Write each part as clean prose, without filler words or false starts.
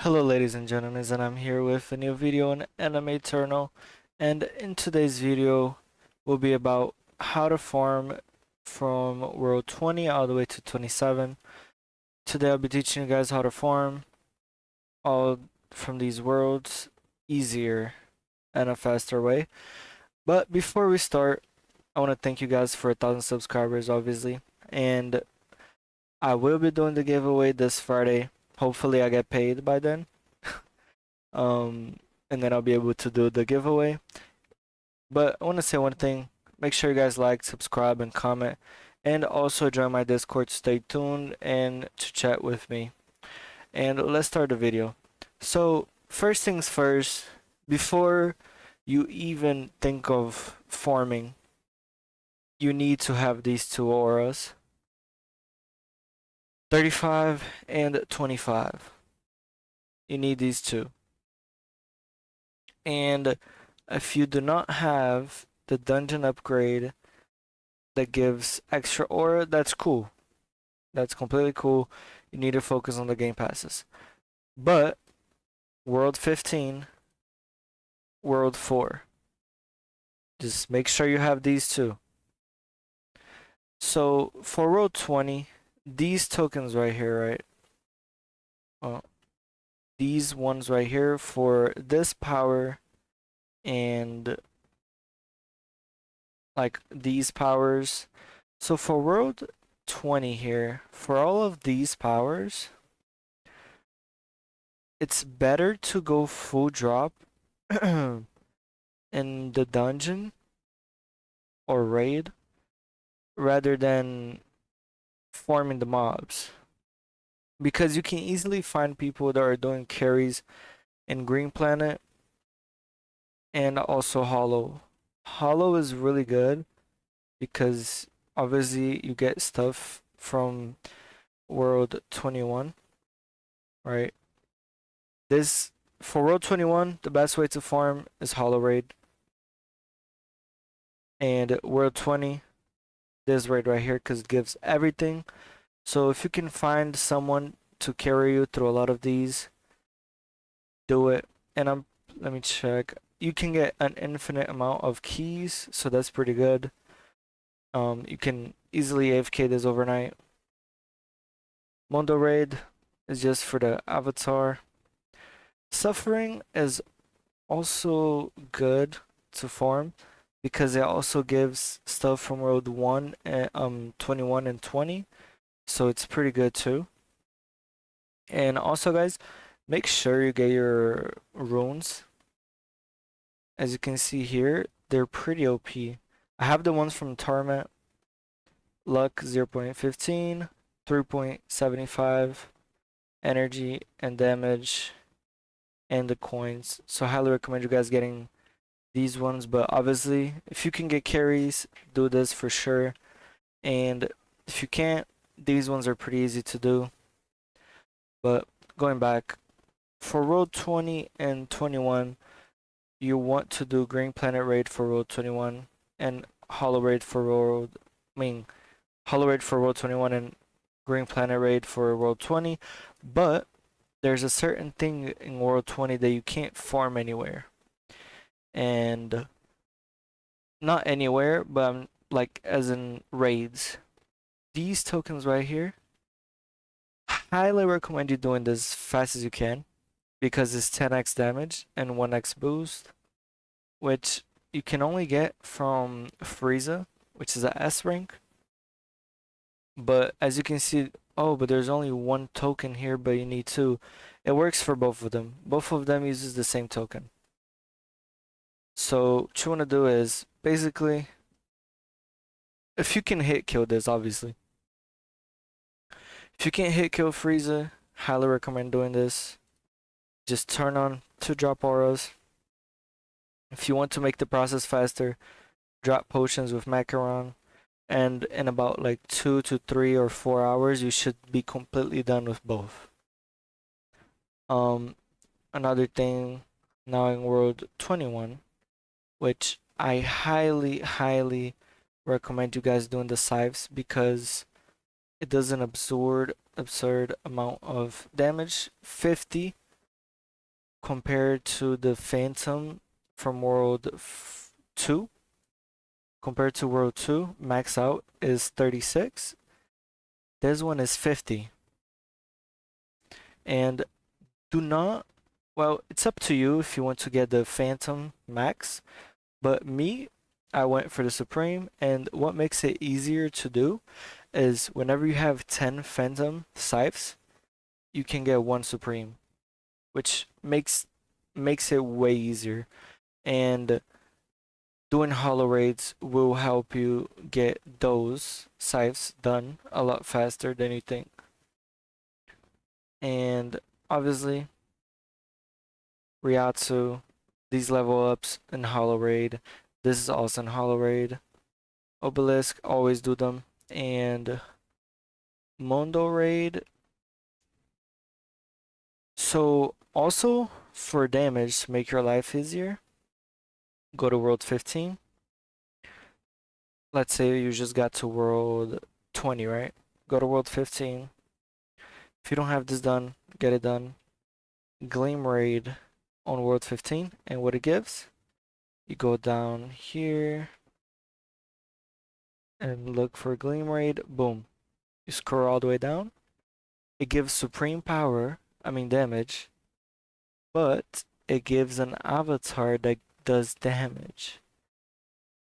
Hello ladies and gentlemen, and I'm here with a new video on Anime Eternal, and in today's video will be about how to farm from world 20 all the way to 27. Today I'll be teaching you guys how to farm all from these worlds easier and a faster way. But before we start, I want to thank you guys for 1,000 subscribers obviously, and I will be doing the giveaway this Friday. Hopefully I get paid by then. um, and then I'll be able to do the giveaway. But I want to say one thing. Make sure you guys like, subscribe, and comment. And also join my Discord to stay tuned and to chat with me. And let's start the video. So, first things first, before you even think of farming, you need to have these two auras, 35 and 25. You need these two. And if you do not have the dungeon upgrade that gives extra aura, that's cool. That's completely cool. You need to focus on the game passes. But World 15, World 4. Just make sure you have these two. So for World 20, these tokens right here, right? These ones right here for this power and like these powers. So for World 20 here, for all of these powers, it's better to go full drop in the dungeon or raid rather than farming the mobs. Because you can easily find people that are doing carries in Green Planet and also Hollow. Hollow is really good because obviously you get stuff from World 21, right? This for World 21, the best way to farm is Hollow Raid. And World 20, this raid right here because it gives everything. So if you can find someone to carry you through a lot of these, do it. And let me check. You can get an infinite amount of keys, so that's pretty good. You can easily AFK this overnight. Mondo Raid is just for the avatar. Suffering is also good to farm because it also gives stuff from World 1 and 21 and 20. So it's pretty good too. And also guys, make sure you get your runes. As you can see here, they're pretty OP. I have the ones from Torment. Luck 0.15, 3.75, energy and damage, and the coins. So I highly recommend you guys getting these ones, but obviously if you can get carries, do this for sure. And if you can't, these ones are pretty easy to do. But going back, for World 20 and 21, you want to do Green Planet Raid for World 21 and Hollow Raid for Hollow Raid for World 21 and Green Planet Raid for World 20, but there's a certain thing in World 20 that you can't farm anywhere. And not anywhere, but like as in raids. These tokens right here, highly recommend you doing this as fast as you can because it's 10x damage and 1x boost, which you can only get from Frieza, which is a S rank. But as you can see, oh, but there's only one token here, but you need two. It works for both of them. Both of them uses the same token. So what you want to do is basically, if you can hit kill this, obviously. If you can't hit kill Frieza, highly recommend doing this. Just turn on 2-drop auras. If you want to make the process faster, drop potions with Macaron. And in about like 2 to 3 or 4 hours, you should be completely done with both. Another thing now in World 21, which I highly recommend you guys doing the scythes because it does an absurd amount of damage, 50 compared to the Phantom from World 2, compared to World 2, max out is 36. This one is 50. And do not, well, it's up to you if you want to get the Phantom max, but me, I went for the Supreme, and what makes it easier to do is whenever you have 10 Phantom scythes, you can get one Supreme, which makes it way easier. And doing hollow raids will help you get those scythes done a lot faster than you think. And obviously, Ryatsu, these level ups in hollow raid. This is also in hollow raid. Obelisk, always do them. And Mondo raid. So also for damage to make your life easier, go to world 15. Let's say you just got to world 20, right? Go to world 15. If you don't have this done, get it done. Gleam raid on world 15, and what it gives, you go down here and look for Gleam raid. Boom. You scroll all the way down. It gives supreme power, I mean damage, but it gives an avatar that does damage,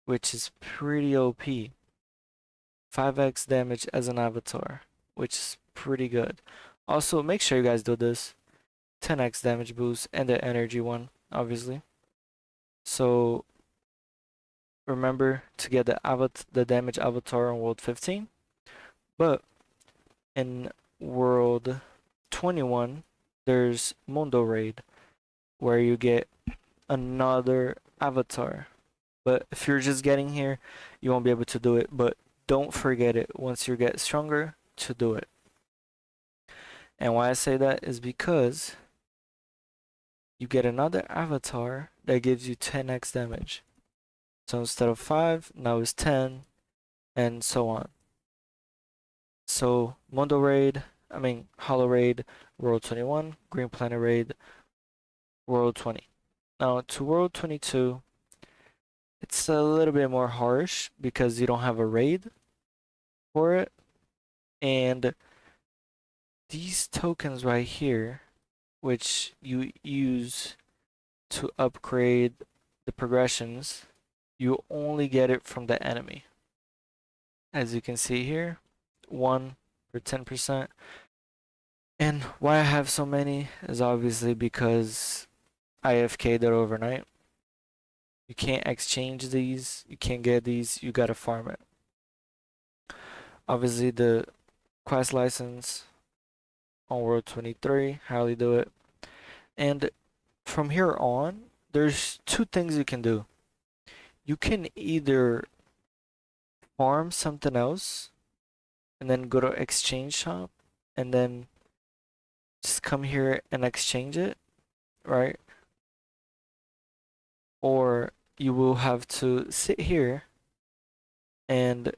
which is pretty OP. 5x damage as an avatar, which is pretty good. Also, make sure you guys do this. 10x damage boost and the energy one, obviously. So remember to get the damage avatar on world 15. But in world 21, there's Mundo Raid, where you get another avatar. But if you're just getting here, you won't be able to do it. But don't forget it once you get stronger to do it. And why I say that is because you get another avatar that gives you 10x damage. So instead of 5, now it's 10, and so on. So Mundo Raid, Hollow Raid, World 21, Green Planet Raid, World 20. Now to World 22, it's a little bit more harsh because you don't have a raid for it. And these tokens right here, which you use to upgrade the progressions, you only get it from the enemy. As you can see here, 1 for 10%. And why I have so many is obviously because I AFK'd it overnight. You can't exchange these, you can't get these, you gotta farm it. Obviously the quest license on World 23, highly do it. And from here on, there's two things you can do. You can either farm something else and then go to exchange shop and then just come here and exchange it, right? Or you will have to sit here and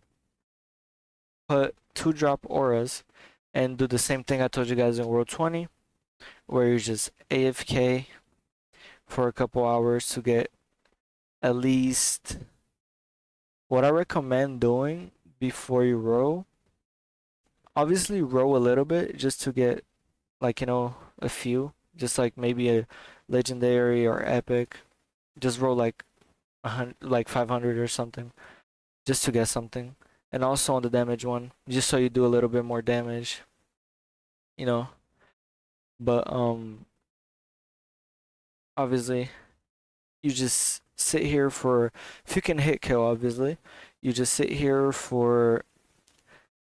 put 2-drop auras and do the same thing I told you guys in World 20, where you just AFK for a couple hours to get at least what I recommend doing before you row. Obviously, row a little bit just to get, like, a few, just like maybe a legendary or epic. Just roll like 100, like 500 or something, just to get something. And also on the damage one, just so you do a little bit more damage, you know. But obviously, you just sit here for, if you can hit kill, obviously, you just sit here for,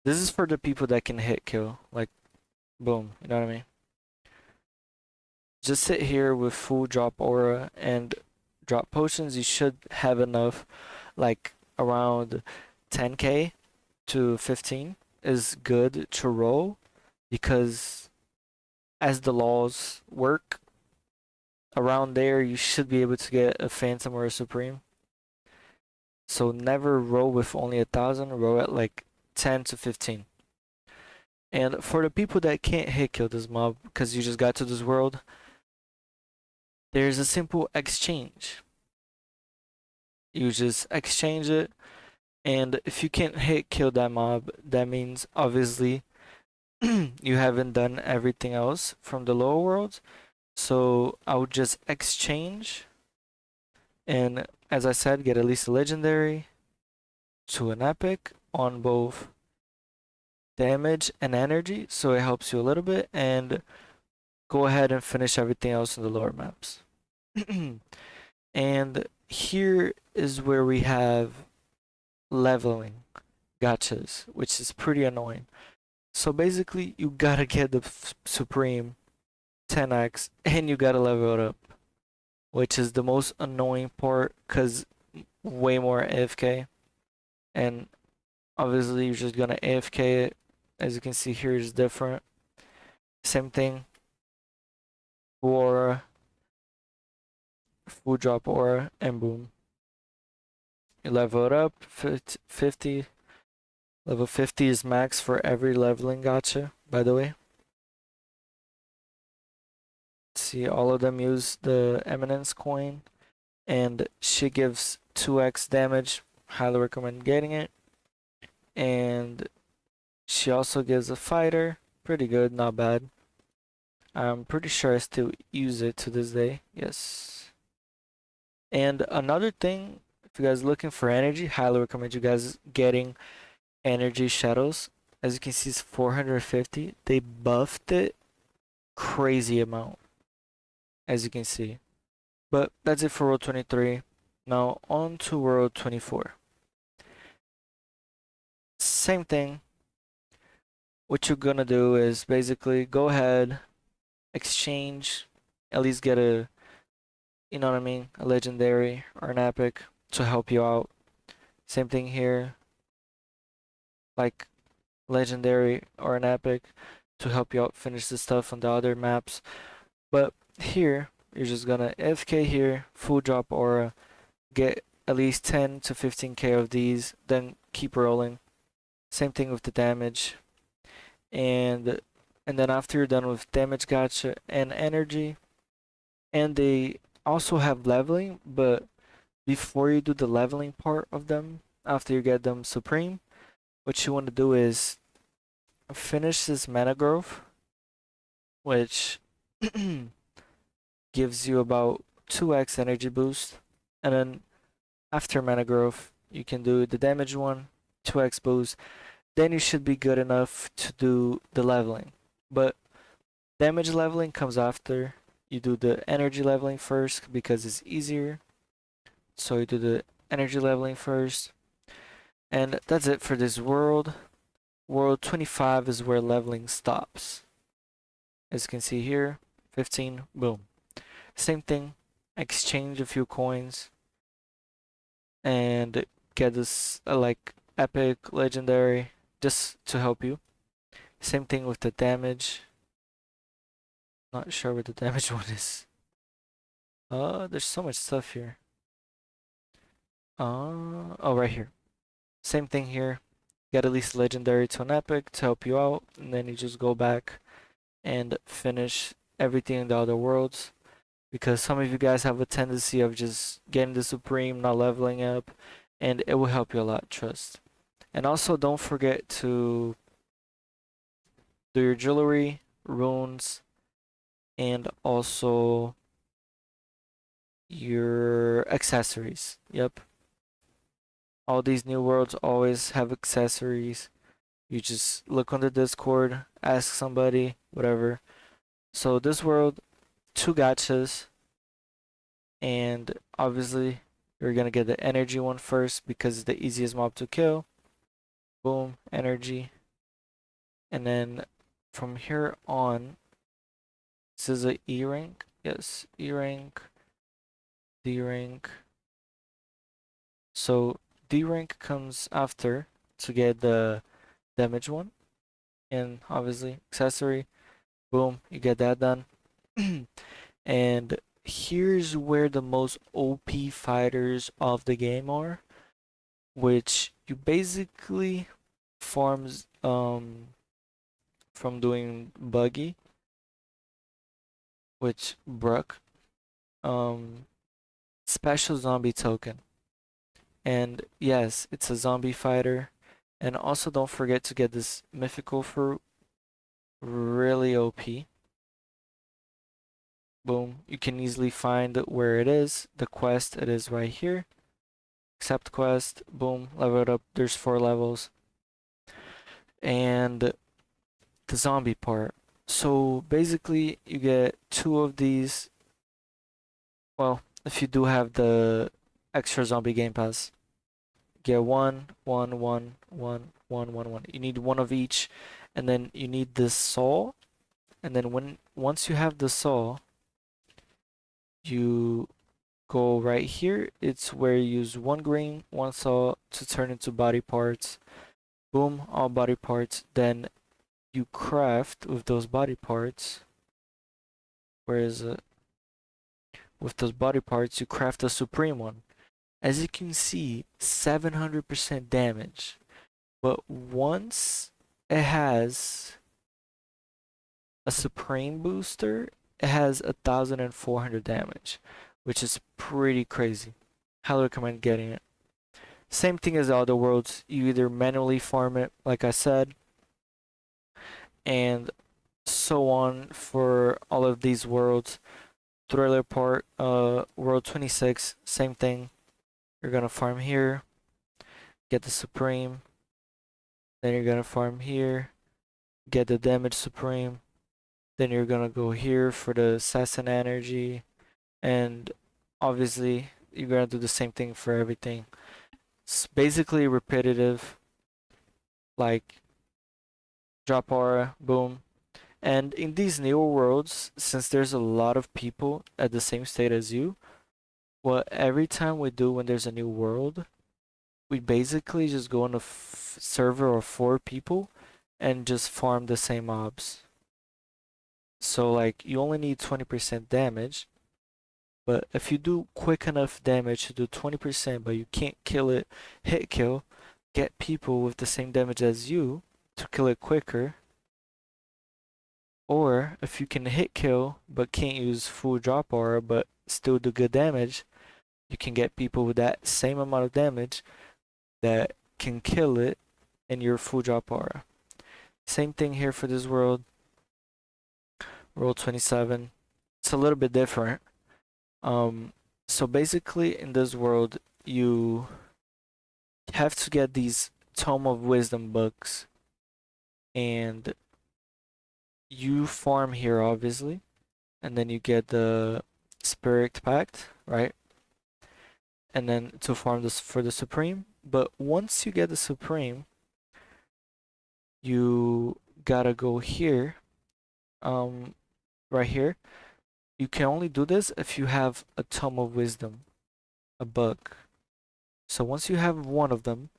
this is for the people that can hit kill, like, boom, you know what I mean? Just sit here with full drop aura and drop potions. You should have enough, like around 10k to 15 is good to roll, because as the laws work, around there you should be able to get a Phantom or a Supreme. So never roll with only 1,000, roll at like 10 to 15. And for the people that can't hit kill this mob because you just got to this world, there's a simple exchange. You just exchange it, and if you can't hit kill that mob, that means obviously you haven't done everything else from the lower worlds. So I would just exchange, and as I said, get at least a legendary to an epic on both damage and energy, so it helps you a little bit, and go ahead and finish everything else in the lower maps. And here is where we have leveling gotchas, which is pretty annoying. So basically, you gotta get the Supreme 10x and you gotta level it up, which is the most annoying part because way more AFK. And obviously, you're just gonna AFK it. As you can see here, is different. Same thing. Aura, full drop aura, and boom. You level it up, 50. Level 50 is max for every leveling gacha, by the way. See, all of them use the Eminence coin, and she gives 2x damage. Highly recommend getting it. And she also gives a fighter. Pretty good, not bad. I'm pretty sure I still use it to this day. Yes. And another thing, if you guys are looking for energy, highly recommend you guys getting energy shadows. As you can see, it's 450. They buffed it crazy amount, as you can see. But that's it for World 23. Now on to World 24. Same thing. What you're gonna do is basically go ahead, exchange, at least get a, you know what I mean, a legendary or an epic to help you out. Same thing here, like legendary or an epic to help you out finish the stuff on the other maps. But here, you're just gonna FK here, full drop aura, get at least 10 to 15k of these, then keep rolling. Same thing with the damage. And then after you're done with damage gacha and energy, and they also have leveling, but before you do the leveling part of them, after you get them supreme, what you want to do is finish this mana growth, which gives you about 2x energy boost, and then after mana growth, you can do the damage one, 2x boost, then you should be good enough to do the leveling. But damage leveling comes after. You do the energy leveling first because it's easier. So you do the energy leveling first. And that's it for this world. World 25 is where leveling stops. As you can see here, 15, boom. Same thing, exchange a few coins and get this like epic, legendary, just to help you. Same thing with the damage. Not sure what the damage one is. There's so much stuff here. Oh, right here. Same thing here. Get at least legendary to an epic to help you out, and then you just go back and finish everything in the other worlds. Because some of you guys have a tendency of just getting the supreme, not leveling up, and it will help you a lot, trust. And also don't forget to do your jewelry, runes, and also your accessories. Yep. All these new worlds always have accessories. You just look on the Discord, ask somebody, whatever. So this world, 2 gachas, and obviously you're gonna get the energy one first because it's the easiest mob to kill. Boom, energy. And then from here on, this is a E rank. Yes, E rank, D rank. So D rank comes after to get the damage one. And obviously accessory. Boom, you get that done. And here's where the most OP fighters of the game are, which you basically farms from doing buggy, which Bruck. um, special zombie token. And yes, it's a zombie fighter. And also don't forget to get this mythical fruit, really OP. Boom. You can easily find where it is. The quest, it is right here. Accept quest. Boom. Level it up. There's 4 levels. And the zombie part. So basically, you get 2 of these. Well, if you do have the extra zombie game pass, get one, one, one, one, one, one, one. You need 1 of each, and then you need this saw. And then once you have the saw, you go right here. It's where you use 1 green, 1 saw to turn into body parts. Boom, all body parts. Then you craft with those body parts. Where is it? With those body parts, you craft a supreme one. As you can see, 700% damage. But once it has a supreme booster, it has 1,400 damage, which is pretty crazy. Highly recommend getting it. Same thing as the other worlds. You either manually farm it, like I said, and so on for all of these worlds. Thriller part, world 26, same thing. You're gonna farm here, get the supreme, then you're gonna farm here, get the damage supreme, then you're gonna go here for the assassin energy, and obviously you're gonna do the same thing for everything. It's basically repetitive, like drop aura, boom. And in these newer worlds, since there's a lot of people at the same state as you, what every time we do when there's a new world, we basically just go on a server of 4 people and just farm the same mobs. So like you only need 20% damage, but if you do quick enough damage to do 20%, but you can't kill it, hit kill, get people with the same damage as you to kill it quicker. Or if you can hit kill but can't use full drop aura but still do good damage, you can get people with that same amount of damage that can kill it in your full drop aura. Same thing here for this world, world 27. It's a little bit different. Um, so basically in this world, you have to get these Tome of Wisdom books, and you farm here obviously, and then you get the Spirit Pact, right? And then to farm this for the Supreme. But once you get the Supreme, you gotta go here, um, right here. You can only do this if you have a Tome of Wisdom, a book. So once you have 1 of them,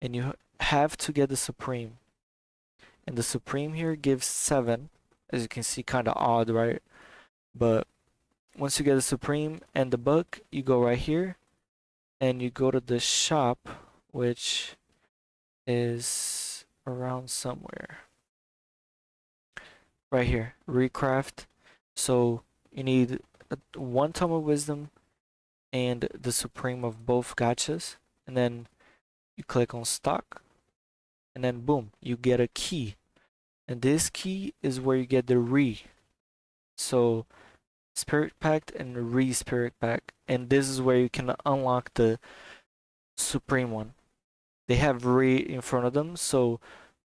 and you have to get the Supreme, and the Supreme here gives 7, as you can see, kind of odd, right? But once you get the Supreme and the book, you go right here, and you go to the shop, which is around somewhere. Right here, Recraft. So you need 1 Tome of Wisdom and the Supreme of both gachas, and then you click on stock, and then boom, you get a key. And this key is where you get the re. So Spirit Pact and re Spirit Pact. And this is where you can unlock the Supreme one. They have re in front of them, so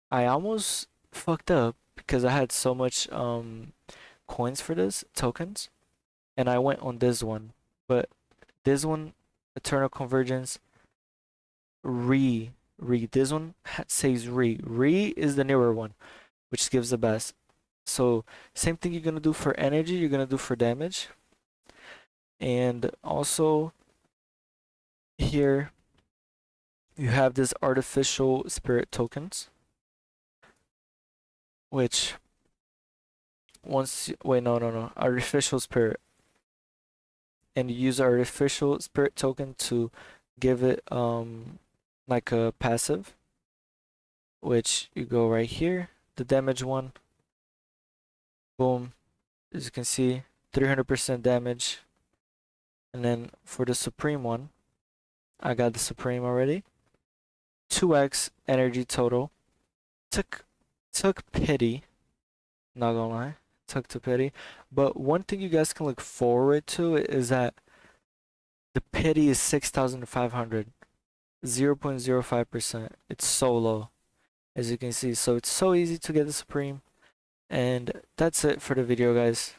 I almost fucked up because I had so much coins for this, tokens, and I went on this one. But this one, Eternal Convergence, this one says re is the newer one, which gives the best. So same thing you're gonna do for energy, you're gonna do for damage. And also here you have this artificial spirit tokens, which wait, no, artificial spirit. And you use artificial spirit token to give it like a passive, which you go right here, the damage one, boom, as you can see, 300% damage. And then for the Supreme one, I got the Supreme already. 2x energy total. Took took pity, not gonna lie. Took to pity. But one thing you guys can look forward to is that the pity is 6,500. 0.05%. It's so low, as you can see. So it's so easy to get the Supreme. And that's it for the video, guys.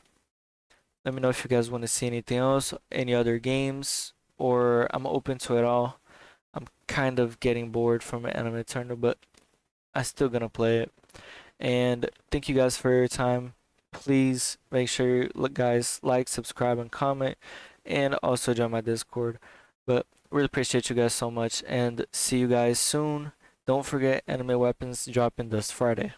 Let me know if you guys want to see anything else, any other games, or I'm open to it all. I'm kind of getting bored from Anime Eternal, but I'm still gonna play it. And thank you guys for your time. Please make sure you guys like, subscribe, and comment, and also join my Discord. But really appreciate you guys so much, and see you guys soon. Don't forget Anime Weapons dropping this Friday.